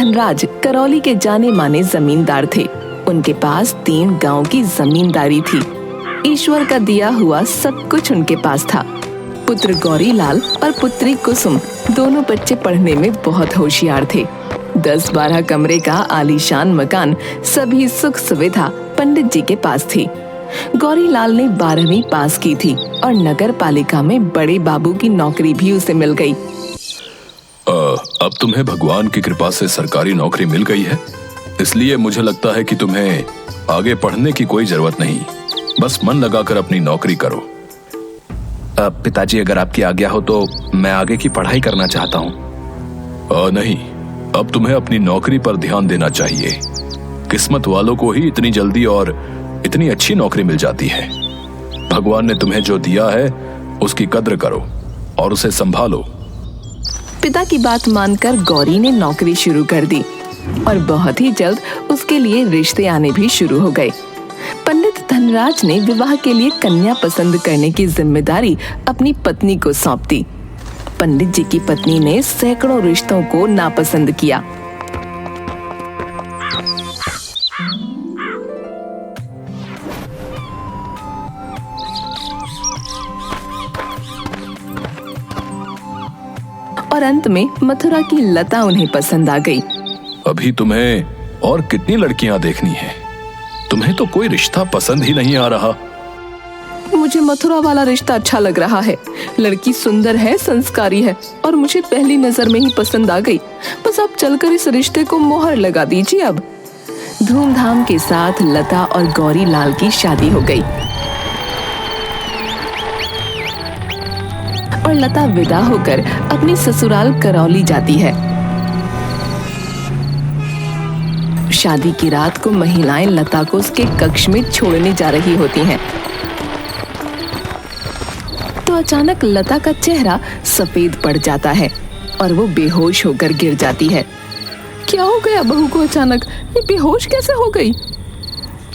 धनराज करौली के जाने माने जमींदार थे। उनके पास 3 गांव की जमींदारी थी। ईश्वर का दिया हुआ सब कुछ उनके पास था। पुत्र गौरीलाल और पुत्री कुसुम दोनों बच्चे पढ़ने में बहुत होशियार थे। 10-12 कमरे का आलीशान मकान, सभी सुख सुविधा पंडित जी के पास थी। गौरीलाल ने 12वीं पास की थी और नगर पालिका में बड़े बाबू की नौकरी भी उसे मिल गई। अब तुम्हें भगवान की कृपा से सरकारी नौकरी मिल गई है, इसलिए मुझे लगता है कि तुम्हें आगे पढ़ने की कोई जरूरत नहीं। बस मन लगाकर अपनी नौकरी करो। पिताजी, अगर आपकी आज्ञा हो तो मैं आगे की पढ़ाई करना चाहता हूँ। नहीं, अब तुम्हें अपनी नौकरी पर ध्यान देना चाहिए। किस्मत वालों को ही इतनी जल्दी और इतनी अच्छी नौकरी मिल जाती है। भगवान ने तुम्हें जो दिया है उसकी कद्र करो और उसे संभालो। पिता की बात मानकर गौरी ने नौकरी शुरू कर दी और बहुत ही जल्द उसके लिए रिश्ते आने भी शुरू हो गए। पंडित धनराज ने विवाह के लिए कन्या पसंद करने की जिम्मेदारी अपनी पत्नी को सौंप दी। पंडित जी की पत्नी ने सैकड़ों रिश्तों को नापसंद किया। और अंत में मथुरा की लता उन्हें पसंद आ गई। अभी तुम्हें और कितनी लड़कियां देखनी हैं? तुम्हें तो कोई रिश्ता पसंद ही नहीं आ रहा। मुझे मथुरा वाला रिश्ता अच्छा लग रहा है। लड़की सुंदर है, संस्कारी है और मुझे पहली नजर में ही पसंद आ गई। बस आप चलकर इस रिश्ते को मोहर लगा दीजिए। अब धूमधाम के साथ लता और गौरीलाल की शादी हो गई और लता विदा होकर अपनी ससुराल करौली जाती है। शादी की रात को महिलाएं लता को उसके कक्ष में छोड़ने जा रही होती हैं। तो अचानक लता का चेहरा सफेद पड़ जाता है और वो बेहोश होकर गिर जाती है। क्या हो गया बहू को अचानक? ये बेहोश कैसे हो गई?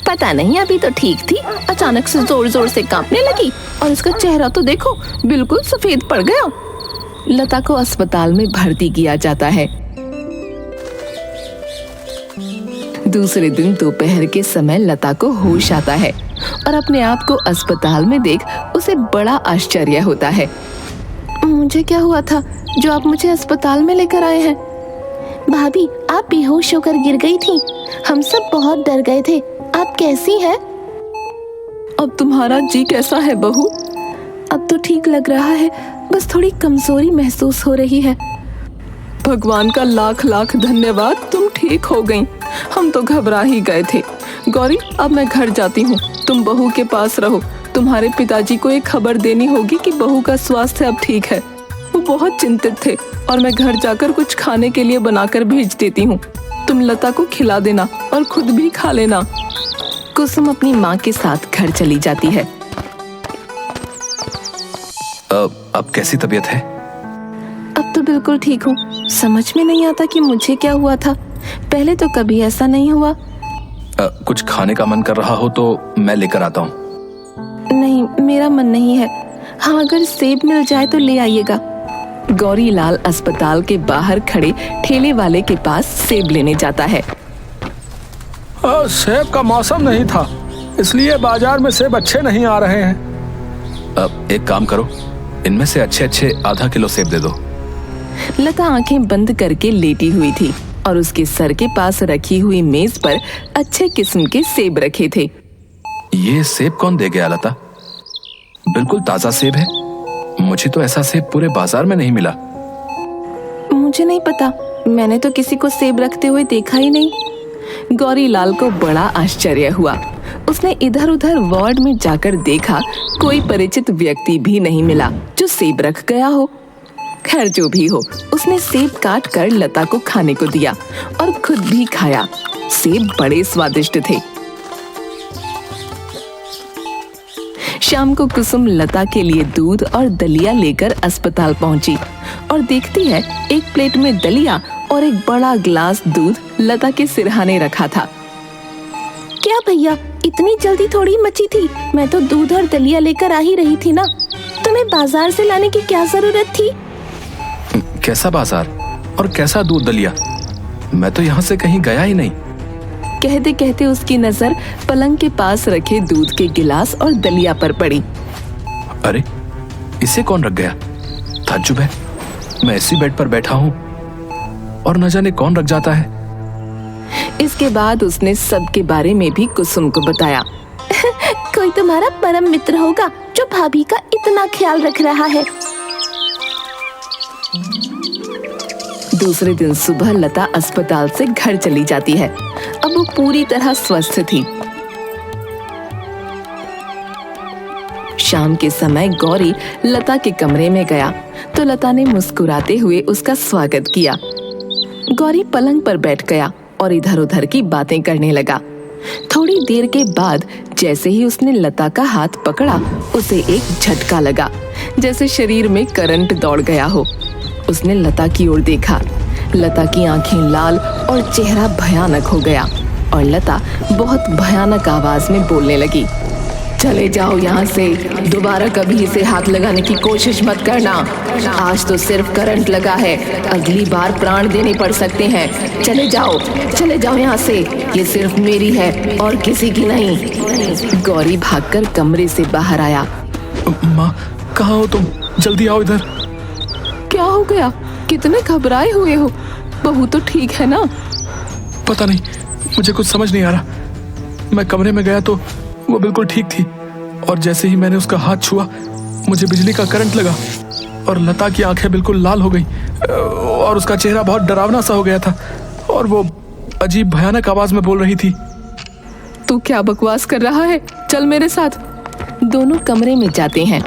पता नहीं, अभी तो ठीक थी, अचानक से जोर जोर से कांपने लगी और इसका चेहरा तो देखो, बिल्कुल सफेद पड़ गया। लता को अस्पताल में भर्ती किया जाता है। दूसरे दिन दोपहर के समय लता को होश आता है और अपने आप को अस्पताल में देख उसे बड़ा आश्चर्य होता है। मुझे क्या हुआ था जो आप मुझे अस्पताल में लेकर आए हैं? भाभी, आप बेहोश होकर गिर गई थी। हम सब बहुत डर गए थे। आप कैसी हैं? अब तुम्हारा जी कैसा है बहू? अब तो ठीक लग रहा है, बस थोड़ी कमजोरी महसूस हो रही है। भगवान का लाख लाख धन्यवाद, तुम ठीक हो गईं। हम तो घबरा ही गए थे। गौरी, अब मैं घर जाती हूँ, तुम बहू के पास रहो। तुम्हारे पिताजी को एक खबर देनी होगी कि बहू का स्वास्थ्य अब ठीक है। वो बहुत चिंतित थे और मैं घर जाकर कुछ खाने के लिए बनाकर भेज देती हूँ। तुम लता को खिला देना और खुद भी खा लेना। कुसुम अपनी माँ के साथ घर चली जाती है। अब कैसी तबीयत है? अब तो बिल्कुल ठीक हूँ। समझ में नहीं आता कि मुझे क्या हुआ था। पहले तो कभी ऐसा नहीं हुआ। कुछ खाने का मन कर रहा हो तो मैं लेकर आता हूँ। नहीं, मेरा मन नहीं है। हाँ, अगर सेब मिल जाए तो ले आइएगा। गौरीलाल अस्पताल के बाहर खड़े ठेले वाले के पास सेब लेने जाता है। सेब का मौसम नहीं था, इसलिए बाजार में सेब अच्छे नहीं आ रहे हैं। एक काम करो, इनमें से अच्छे अच्छे आधा किलो सेब दे दो। लता आंखें बंद करके लेटी हुई थी और उसके सर के पास रखी हुई मेज पर अच्छे किस्म के सेब रखे थे। ये सेब कौन दे गया लता? बिल्कुल ताजा सेब है। मुझे तो ऐसा सेब पूरे बाजार में नहीं मिला। मुझे नहीं पता, मैंने तो किसी को सेब रखते हुए देखा ही नहीं। गौरीलाल को बड़ा आश्चर्य हुआ। उसने इधर उधर वार्ड में जाकर देखा, कोई परिचित व्यक्ति भी नहीं मिला जो सेब रख गया हो। खैर, जो भी हो, उसने सेब काट कर लता को खाने को दिया और खुद भी खाया। सेब बड़े स्वादिष्ट थे। शाम को कुसुम लता के लिए दूध और दलिया लेकर अस्पताल पहुंची और देखती है एक प्लेट में दलिया और एक बड़ा गिलास दूध लता के सिरहाने रखा था। क्या भैया, इतनी जल्दी थोड़ी मची थी? मैं तो दूध और दलिया लेकर आ ही रही थी ना। तुम्हें बाजार से लाने की क्या जरूरत थी? कैसा बाजार और कैसा दूध दलिया? मैं तो यहाँ से कहीं गया ही नहीं। कहते कहते उसकी नजर पलंग के पास रखे दूध के गिलास और दलिया पर पड़ी। अरे, इसे कौन रख गया? ताज्जुब है, मैं इसी बेड पर बैठा हूँ और न जाने कौन रख जाता है। इसके बाद उसने सबके बारे में भी कुसुम को बताया। कोई तुम्हारा परम मित्र होगा जो भाभी का इतना ख्याल रख रहा है। दूसरे दिन सुबह लता अस्पताल से घर चली जाती है। अब वो पूरी तरह स्वस्थ थी। शाम के समय गौरी लता के कमरे में गया तो लता ने मुस्कुराते हुए उसका स्वागत किया। गौरी पलंग पर बैठ गया और इधर उधर की बातें करने लगा। थोड़ी देर के बाद जैसे ही उसने लता का हाथ पकड़ा, उसे एक झटका लगा, जैसे शरीर में करंट दौड़ गया हो। उसने लता की ओर देखा। लता की आंखें लाल और चेहरा भयानक हो गया और लता बहुत भयानक आवाज में बोलने लगी। चले जाओ यहाँ से, दोबारा कभी इसे हाथ लगाने की कोशिश मत करना। आज तो सिर्फ करंट लगा है, अगली बार प्राण देने पड़ सकते हैं। चले जाओ यहाँ से, ये सिर्फ मेरी है और किसी की नहीं। गौरी भागकर कमरे से बाहर आया। माँ, कहाँ हो तुम? जल्दी आओ इधर। क्या हो गया? कितने घबराए हुए हो? बहू तो ठीक है ना? पता नहीं, मुझे कुछ समझ नहीं आ रहा। मैं कमरे में गया तो वो बिल्कुल ठीक थी और जैसे ही मैंने उसका हाथ छुआ, मुझे बिजली का करंट लगा और लता की आंखें बिल्कुल लाल हो गई और उसका चेहरा बहुत डरावना सा हो गया था और वो अजीब भयानक आवाज में बोल रही थी। तू क्या बकवास कर रहा है? चल मेरे साथ। दोनों कमरे में जाते हैं।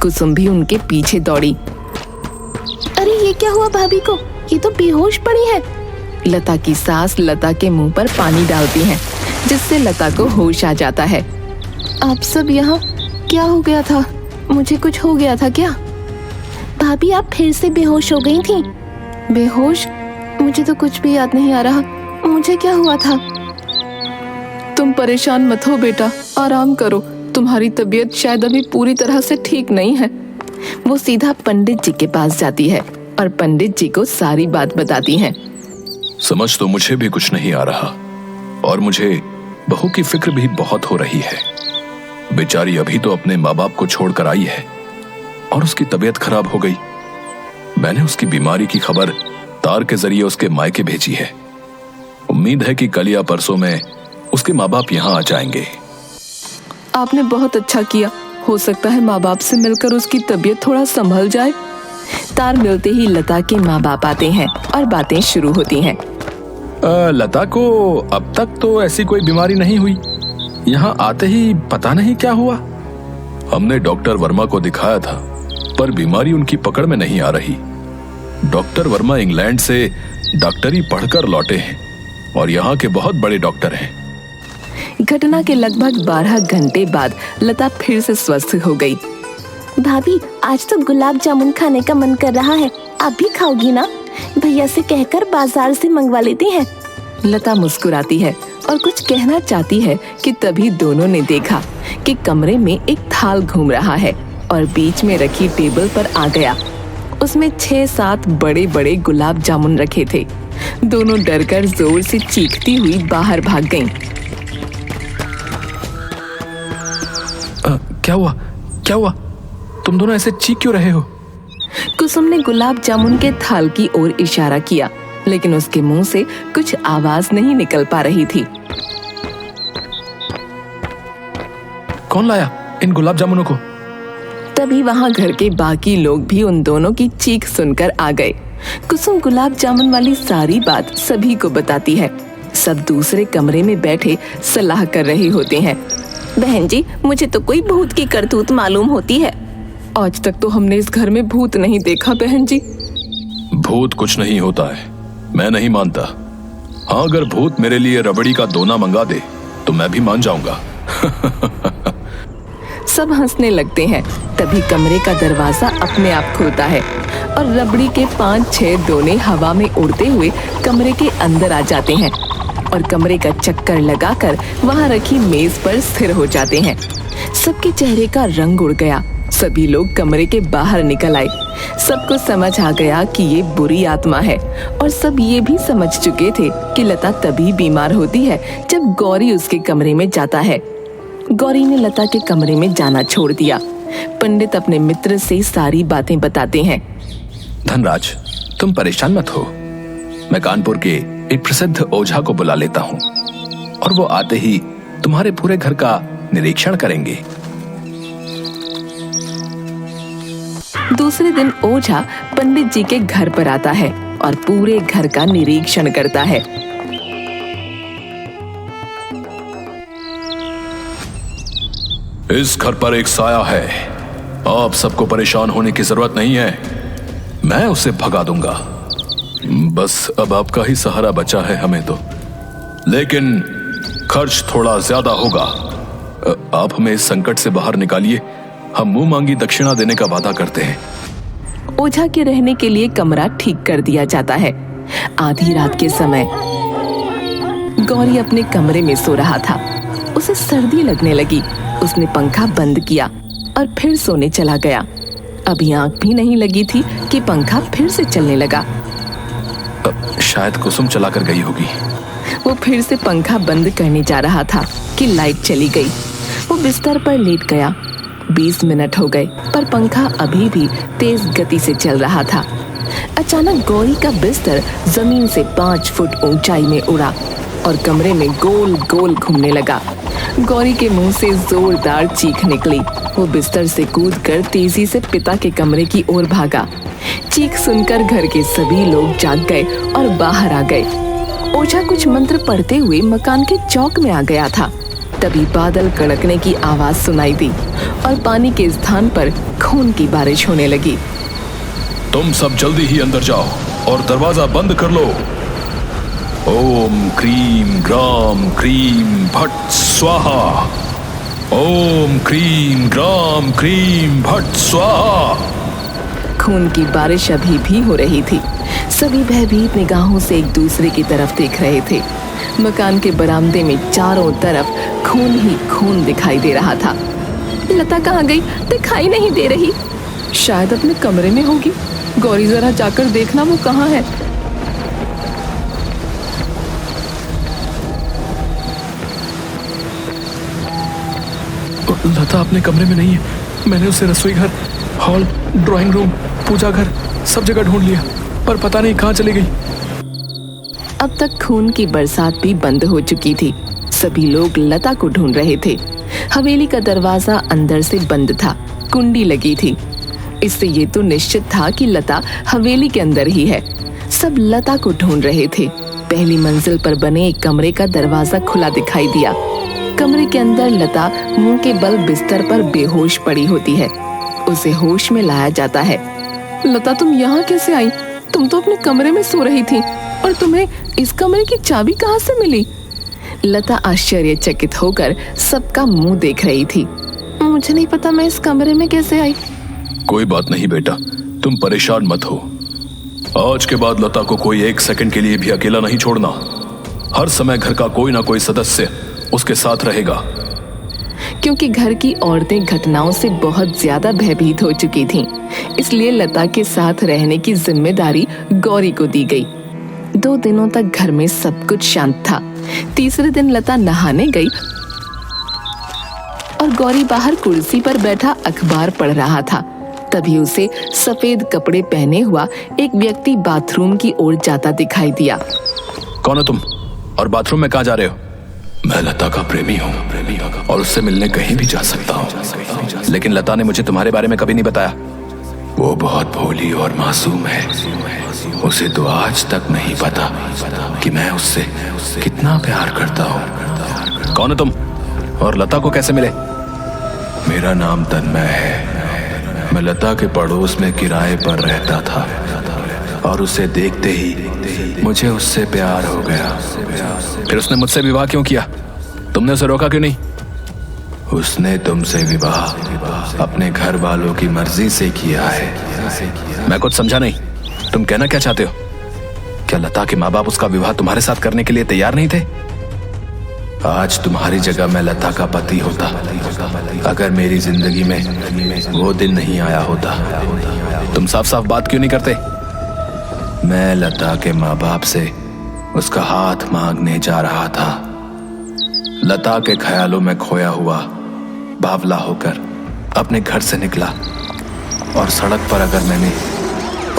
कुसुम भी उनके पीछे दौड़ी। अरे ये क्या हुआ भाभी को? ये तो बेहोश पड़ी है। लता की सास लता के मुंह पर पानी डालती हैं, जिससे लता को होश आ जाता है। आप सब यहाँ? क्या हो गया था? मुझे कुछ हो गया था क्या? भाभी आप फिर से बेहोश हो गई थी। बेहोश? मुझे तो कुछ भी याद नहीं आ रहा। मुझे क्या हुआ था? तुम परेशान मत हो बेटा, आराम करो। तुम्हारी तबीयत शायद अभी पूरी तरह से ठीक नहीं है। वो सीधा पंडित जी के पास जाती है और पंडित जी को सारी बात बताती हैं। समझ तो मुझे भी कुछ नहीं आ रहा और मुझे बहू की फिक्र भी बहुत हो रही है। बेचारी अभी तो अपने माँ बाप को छोड़कर आई है और उसकी तबीयत खराब हो गई। मैंने उसकी बीमारी की खबर तार के जरिए उसके मायके भेजी है। उम्मीद है कि कल या परसों में उसके माँ बाप यहाँ आ जाएंगे। आपने बहुत अच्छा किया। हो सकता है माँ बाप से मिलकर उसकी तबीयत थोड़ा संभल जाए। तार मिलते ही लता के माँ बाप आते हैं और बातें शुरू होती हैं। लता को अब तक तो ऐसी कोई बीमारी नहीं हुई। यहाँ आते ही पता नहीं क्या हुआ। हमने डॉक्टर वर्मा को दिखाया था, पर बीमारी उनकी पकड़ में नहीं आ रही। डॉक्टर वर्मा इंग्लैंड से डॉक्टरी पढ़कर लौटे हैं और यहाँ के बहुत बड़े डॉक्टर हैं। घटना के लगभग 12 घंटे बाद लता फिर से स्वस्थ हो गई। भाभी आज तो गुलाब जामुन खाने का मन कर रहा है, आप भी खाओगी ना? भैया से कहकर बाजार से मंगवा लेते हैं। लता मुस्कुराती है और कुछ कहना चाहती है कि तभी दोनों ने देखा कि कमरे में एक थाल घूम रहा है और बीच में रखी टेबल पर आ गया। उसमें 6-7 बड़े बड़े गुलाब जामुन रखे थे। दोनों डरकर जोर से चीखती हुई बाहर भाग गईं। क्या हुआ? तुम दोनों ऐसे चीख क्यों रहे हो? कुसुम ने गुलाब जामुन के थाल की ओर इशारा किया, लेकिन उसके मुंह से कुछ आवाज नहीं निकल पा रही थी। कौन लाया इन गुलाब जामुनों को? तभी वहां घर के बाकी लोग भी उन दोनों की चीख सुनकर आ गए। कुसुम गुलाब जामुन वाली सारी बात सभी को बताती है। सब दूसरे कमरे में बैठे सलाह कर रहे होते हैं। बहन जी, मुझे तो कोई भूत की करतूत मालूम होती है। आज तक तो हमने इस घर में भूत नहीं देखा बहन जी। भूत कुछ नहीं होता है, मैं नहीं मानता। हाँ, अगर भूत मेरे लिए रबड़ी का दोना मंगा दे तो मैं भी मान जाऊंगा। सब हंसने लगते हैं। तभी कमरे का दरवाजा अपने आप खुलता है और रबड़ी के 5-6 दोने हवा में उड़ते हुए कमरे के अंदर आ जाते हैं और कमरे का चक्कर लगाकर वहां रखी मेज पर स्थिर हो जाते हैं। सबके चेहरे का रंग उड़ गया। सभी लोग कमरे के बाहर निकल आए। सबको समझ आ गया कि ये बुरी आत्मा है और सब ये भी समझ चुके थे कि लता तभी बीमार होती है जब गौरी उसके कमरे में जाता है। गौरी ने लता के कमरे में जाना छोड़ दिया। पंडित अपने मित्र से सारी बातें बताते हैं। धनराज, तुम परेशान मत हो। मैं कानपुर के एक प्रसिद्ध ओझा को बुला लेता हूँ और वो आते ही तुम्हारे पूरे घर का निरीक्षण करेंगे। दूसरे दिन ओझा पंडित जी के घर पर आता है और पूरे घर का निरीक्षण करता है। इस घर पर एक साया है। आप सबको परेशान होने की जरूरत नहीं है, मैं उसे भगा दूंगा। बस अब आपका ही सहारा बचा है हमें तो, लेकिन खर्च थोड़ा ज्यादा होगा। आप हमें इस संकट से बाहर निकालिए, हम मुंह मांगी दक्षिणा देने का वादा करते हैं। ओझा के रहने के लिए कमरा ठीक कर दिया जाता है। आधी रात के समय गौरी अपने कमरे में सो रहा था। उसे सर्दी लगने लगी। उसने पंखा बंद किया और फिर सोने चला गया। अभी आंख भी नहीं लगी थी कि पंखा फिर से चलने लगा। शायद कुसुम चलाकर गई होगी। वो फिर से पंखा बंद करने जा रहा था कि लाइट चली गई। वो बिस्तर पर लेट गया। 20 मिनट हो गए पर पंखा अभी भी तेज गति से चल रहा था। अचानक गौरी का बिस्तर जमीन से 5 फुट ऊंचाई में उड़ा और कमरे में गोल गोल घूमने लगा। गौरी के मुंह से जोरदार चीख निकली। वो बिस्तर से कूदकर तेजी से पिता के कमरे की ओर भागा। चीख सुनकर घर के सभी लोग जाग गए और बाहर आ गए। ओझा कुछ मंत्र पढ़ते हुए मकान के चौक में आ गया था। तभी बादल कड़कने की आवाज सुनाई दी और पानी के स्थान पर खून की बारिश होने लगी। तुम सब जल्दी ही अंदर जाओ और दरवाजा बंद कर लो। ओम क्रीम ग्राम क्रीम भट्ट स्वाहा। ओम क्रीम ग्राम क्रीम भट्ट स्वाहा। खून की बारिश अभी भी हो रही थी। सभी भयभीत निगाहों से एक दूसरे की तरफ देख रहे थे। मकान के बरामदे में चारों तरफ खून ही खून दिखाई दे रहा था। लता कहाँ गई? दिखाई नहीं दे रही। शायद अपने कमरे में होगी। गौरी जरा जाकर देखना वो कहाँ है। लता अपने कमरे में नहीं है। मैंने उसे रसोई घर, हॉल, ड्राइंग रूम, पूजा घर सब जगह ढूंढ लिया पर पता नहीं कहाँ चली गई। अब तक खून की बरसात भी बंद हो चुकी थी। सभी लोग लता को ढूंढ रहे थे। हवेली का दरवाजा अंदर से बंद था। कुंडी लगी थी। इससे ये तो निश्चित था कि लता हवेली के अंदर ही है। सब लता को ढूंढ रहे थे। पहली मंजिल पर बने एक कमरे का दरवाजा खुला दिखाई दिया। कमरे के अंदर लता मुंह के बल बिस्तर पर बेहोश पड़ी होती है। उसे होश में लाया जाता है। लता, तुम यहाँ कैसे आई? तुम तो अपने कमरे में सो रही थी और तुम्हें इस कमरे की चाबी कहाँ से मिली? लता आश्चर्यचकित होकर सबका मुंह देख रही थी। मुझे नहीं पता मैं इस कमरे में कैसे आई। कोई बात नहीं बेटा, तुम परेशान मत हो। आज के बाद लता को कोई 1 सेकंड के लिए भी अकेला नहीं छोड़ना। हर समय घर का कोई ना कोई सदस्य उसके साथ रहेगा। क्योंकि घर की औरतें घटनाओं से बहुत ज्यादा भयभीत हो चुकी थीं, इसलिए लता के साथ रहने की जिम्मेदारी गौरी को दी गई। 2 दिनों तक घर में सब कुछ शांत था। तीसरे दिन लता नहाने गई और गौरी बाहर कुर्सी पर बैठा अखबार पढ़ रहा था। तभी उसे सफेद कपड़े पहने हुआ एक व्यक्ति बाथरूम की ओर जाता दिखाई दिया। कौन हो तुम और बाथरूम में कहाँ जा रहे हो? मैं लता का प्रेमी हूँ और उससे मिलने कहीं भी जा सकता हूँ, लेकिन लता ने मुझे तुम्हारे बारे में कभी नहीं बताया। वो बहुत भोली और मासूम है। उसे तो आज तक नहीं पता कि मैं उससे कितना प्यार करता हूँ। कौन हो तुम और लता को कैसे मिले? मेरा नाम तन्मय है। मैं लता के पड़ोस में किराए पर रहता था और उसे देखते ही मुझे उससे प्यार हो गया। फिर उसने मुझसे विवाह क्यों किया? तुमने उसे रोका क्यों नहीं? उसने तुमसे विवाह अपने घर वालों की मर्जी से किया है। मैं कुछ समझा नहीं। तुम कहना क्या चाहते हो? क्या लता के माँ बाप उसका विवाह तुम्हारे साथ करने के लिए तैयार नहीं थे? आज तुम्हारी जगह मैं लता का पति होता अगर मेरी जिंदगी में वो दिन नहीं आया होता। तुम साफ साफ बात क्यों नहीं करते? मैं लता के माँ बाप से उसका हाथ मांगने जा रहा था। लता के ख्यालों में खोया हुआ बावला होकर अपने घर से निकला और सड़क पर अगर मैंने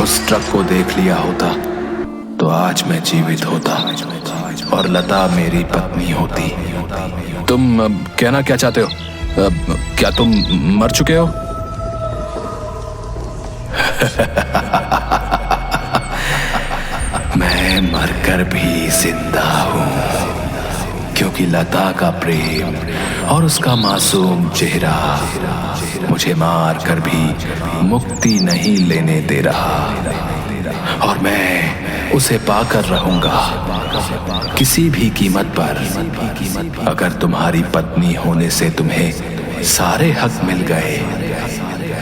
उस ट्रक को देख लिया होता तो आज मैं जीवित होता और लता मेरी पत्नी होती। तुम कहना क्या चाहते हो? क्या तुम मर चुके हो? मैं मरकर भी जिंदा हूं, क्योंकि लता का प्रेम और उसका मासूम चेहरा मुझे मार कर भी मुक्ति नहीं लेने दे रहा। और मैं उसे पाकर रहूंगा किसी भी कीमत पर। अगर तुम्हारी पत्नी होने से तुम्हें सारे हक मिल गए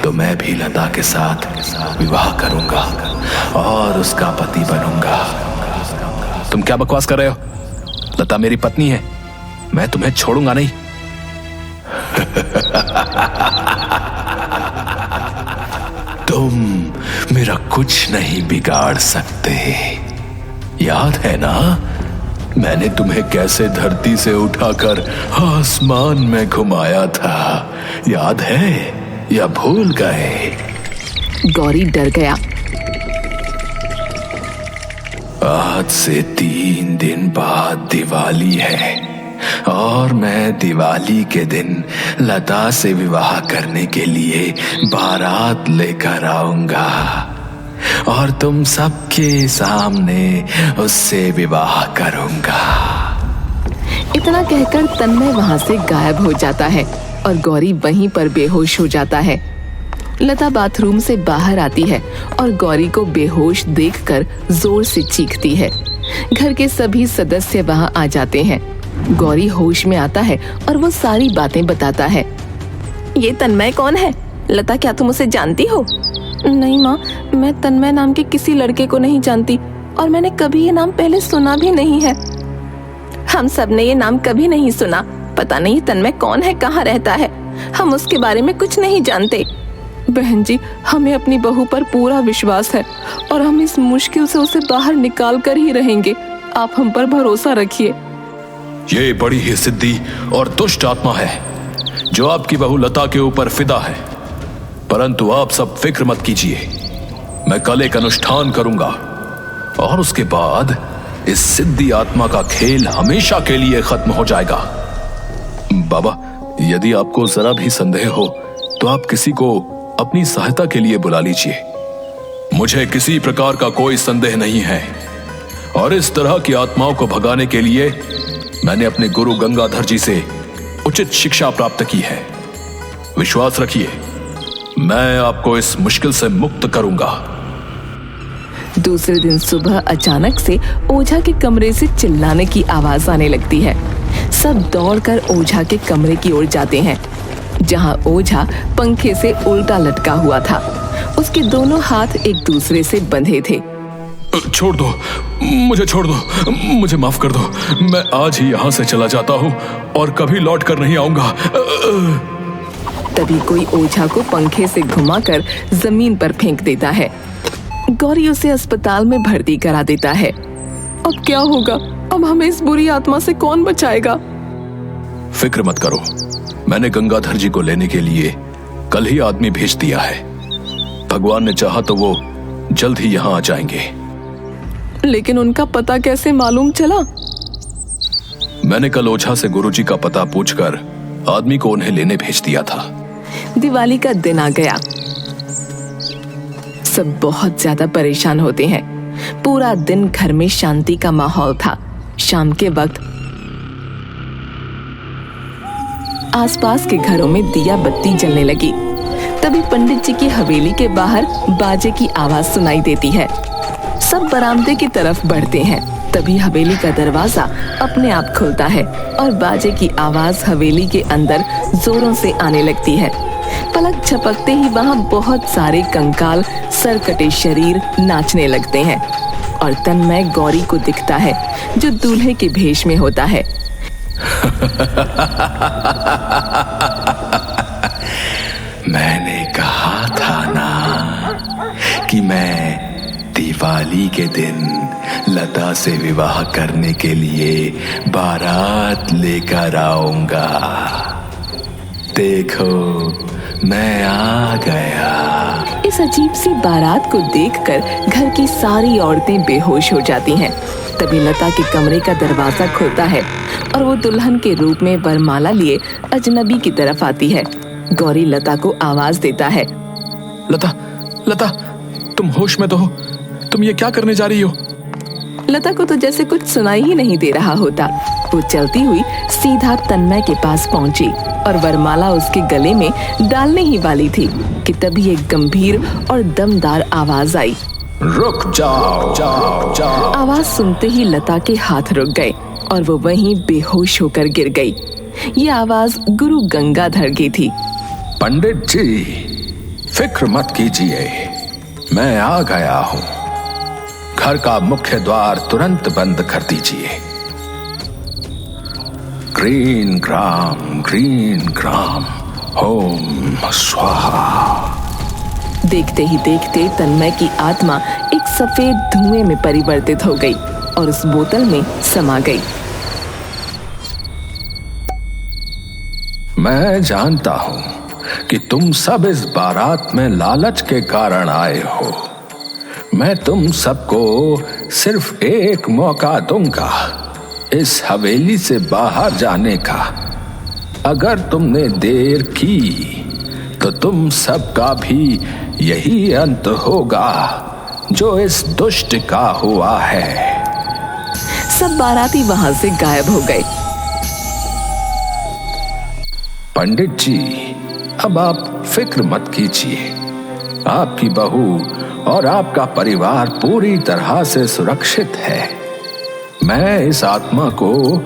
तो मैं भी लता के साथ विवाह करूंगा और उसका पति बनूंगा। तुम क्या बकवास कर रहे हो? लता मेरी पत्नी है, मैं तुम्हें छोड़ूंगा नहीं। तुम मेरा कुछ नहीं बिगाड़ सकते। याद है ना मैंने तुम्हें कैसे धरती से उठाकर आसमान में घुमाया था? याद है या भूल गए? गौरी डर गया। आज से 3 दिन बाद दिवाली है और मैं दिवाली के दिन लता से विवाह करने के लिए बारात लेकर आऊंगा और तुम सबके सामने उससे विवाह करूंगा। इतना कहकर तन्मय वहां से गायब हो जाता है और गौरी वहीं पर बेहोश हो जाता है। लता बाथरूम से बाहर आती है और गौरी को बेहोश देखकर जोर से चीखती है। घर के सभी सदस्य वहां आ जाते हैं। गौरी होश में आता है और वो सारी बातें बताता है। ये तन्मय कौन है? लता, क्या तुम उसे जानती हो? नहीं माँ, मैं तन्मय नाम के किसी लड़के को नहीं जानती और मैंने कभी ये नाम पहले सुना भी नहीं है। हम सब ने ये नाम कभी नहीं सुना। पता नहीं तन्मय कौन है, कहाँ रहता है। हम उसके बारे में कुछ नहीं जानते। बहन जी, हमें अपनी बहू पर पूरा विश्वास है और हम इस मुश्किल से उसे बाहर निकाल कर ही रहेंगे। आप हम पर भरोसा रखिए। ये बड़ी ही सिद्धि और दुष्ट आत्मा है जो आपकी बहू लता के ऊपर फिदा है। परंतु आप सब फिक्र मत कीजिए, मैं कल एक अनुष्ठान करूंगा और उसके बाद इस सिद्धि आत्मा का खेल हमेशा के लिए खत्म हो जाएगा। बाबा, यदि आपको जरा भी संदेह हो तो आप किसी को अपनी सहायता के लिए बुला लीजिए। मुझे किसी प्रकार का कोई संदेह नहीं है और इस तरह की आत्माओं को भगाने के लिए मैंने अपने गुरु गंगाधर जी से उचित शिक्षा प्राप्त की है। विश्वास रखिए, मैं आपको इस मुश्किल से मुक्त करूंगा। दूसरे दिन सुबह अचानक से ओझा के कमरे से चिल्लाने की आवाज आने लगती है। सब दौड़कर ओझा के कमरे की ओर जाते हैं, जहां ओझा पंखे से उल्टा लटका हुआ था। उसके दोनों हाथ एक दूसरे से बंधे थे। छोड़ दो, मुझे छोड़ दो, मुझे माफ कर दो। मैं आज ही यहाँ से चला जाता हूँ और कभी लौट कर नहीं आऊंगा। तभी कोई ओझा को पंखे से घुमाकर जमीन पर फेंक देता है। गौरी उसे अस्पताल में भर्ती करा देता है। अब क्या होगा? अब हमें इस बुरी आत्मा से कौन बचाएगा? फिक्र मत करो, मैंने गंगाधर जी को लेने के लिए कल ही आदमी भेज दिया है। भगवान ने चाहा तो वो जल्द ही यहाँ आ जाएंगे। लेकिन उनका पता कैसे मालूम चला? मैंने कल ओझा से गुरुजी का पता पूछकर आदमी को उन्हें लेने भेज दिया था। दिवाली का दिन आ गया। सब बहुत ज्यादा परेशान होते हैं। पूरा दिन घर में शांति का माहौल था। शाम के वक्त आसपास के घरों में दिया बत्ती जलने लगी। तभी पंडित जी की हवेली के बाहर बाजे की आवाज सुनाई देती है। सब बरामदे की तरफ बढ़ते हैं। तभी हवेली का दरवाजा अपने आप खुलता है और बाजे की आवाज हवेली के अंदर जोरों से आने लगती है। पलक झपकते ही वहाँ बहुत सारे कंकाल सर कटे शरीर नाचने लगते हैं और तन्मय गौरी को दिखता है जो दूल्हे के भेष में होता है। मैंने कहा था ना कि मैं दिवाली के दिन लता से विवाह करने के लिए बारात लेकर आऊंगा। देखो, मैं आ गया। इस अजीब सी बारात को देखकर घर की सारी औरतें बेहोश हो जाती हैं। तभी लता के कमरे का दरवाजा खुलता है और वो दुल्हन के रूप में वरमाला लिए अजनबी की तरफ आती है। गौरी लता को आवाज देता है, लता, लता, तुम होश में तो हो? तुम ये क्या करने जा रही हो? लता को तो जैसे कुछ सुनाई ही नहीं दे रहा होता। वो चलती हुई सीधा तन्मय के पास पहुंची और वरमाला उसके गले में डालने ही वाली थी कि तभी एक गंभीर और दमदार आवाज आई। रुक जाओ, जाओ, जाओ। आवाज सुनते ही लता के हाथ रुक गए और वो वहीं बेहोश होकर गिर गई। ये आवाज गुरु गंगाधर की थी। पंडित जी, फिक्र मत कीजिए, मैं आ गया हूं। घर का मुख्य द्वार तुरंत बंद कर दीजिए। ग्रीन ग्राम, ओम स्वाहा। देखते ही देखते तन्मय की आत्मा एक सफेद धुएं में परिवर्तित हो गई और उस बोतल में समा गई। मैं जानता हूं कि तुम सब इस बारात में लालच के कारण आए हो। मैं तुम सबको सिर्फ एक मौका दूंगा इस हवेली से बाहर जाने का। अगर तुमने देर की तो तुम सबका भी यही अंत होगा जो इस दुष्ट का हुआ है। सब बाराती वहां से गायब हो गए। पंडित जी, अब आप फिक्र मत कीजिए। आपकी बहू और आपका परिवार पूरी तरह से सुरक्षित है। मैं इस आत्मा को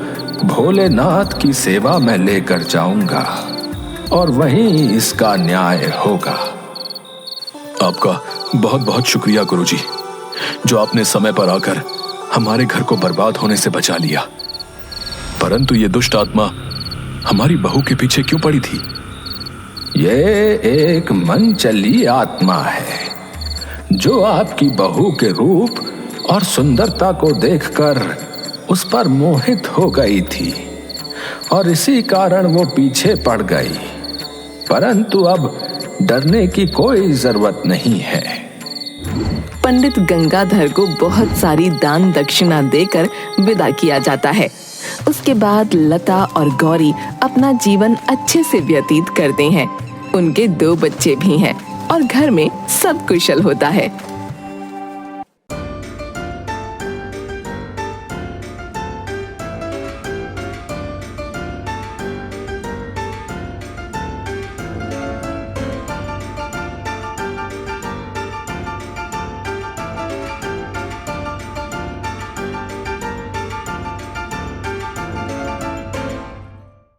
भोलेनाथ की सेवा में लेकर जाऊंगा और वहीं इसका न्याय होगा। आपका बहुत बहुत शुक्रिया गुरुजी, जो आपने समय पर आकर हमारे घर को बर्बाद होने से बचा लिया। परंतु ये दुष्ट आत्मा हमारी बहू के पीछे क्यों पड़ी थी? ये एक मनचली आत्मा है जो आपकी बहू के रूप और सुंदरता को देखकर उस पर मोहित हो गई थी और इसी कारण वो पीछे पड़ गई। परंतु अब डरने की कोई जरूरत नहीं है। पंडित गंगाधर को बहुत सारी दान दक्षिणा देकर विदा किया जाता है। उसके बाद लता और गौरी अपना जीवन अच्छे से व्यतीत करते हैं। उनके 2 बच्चे भी हैं और घर में सब कुशल होता है।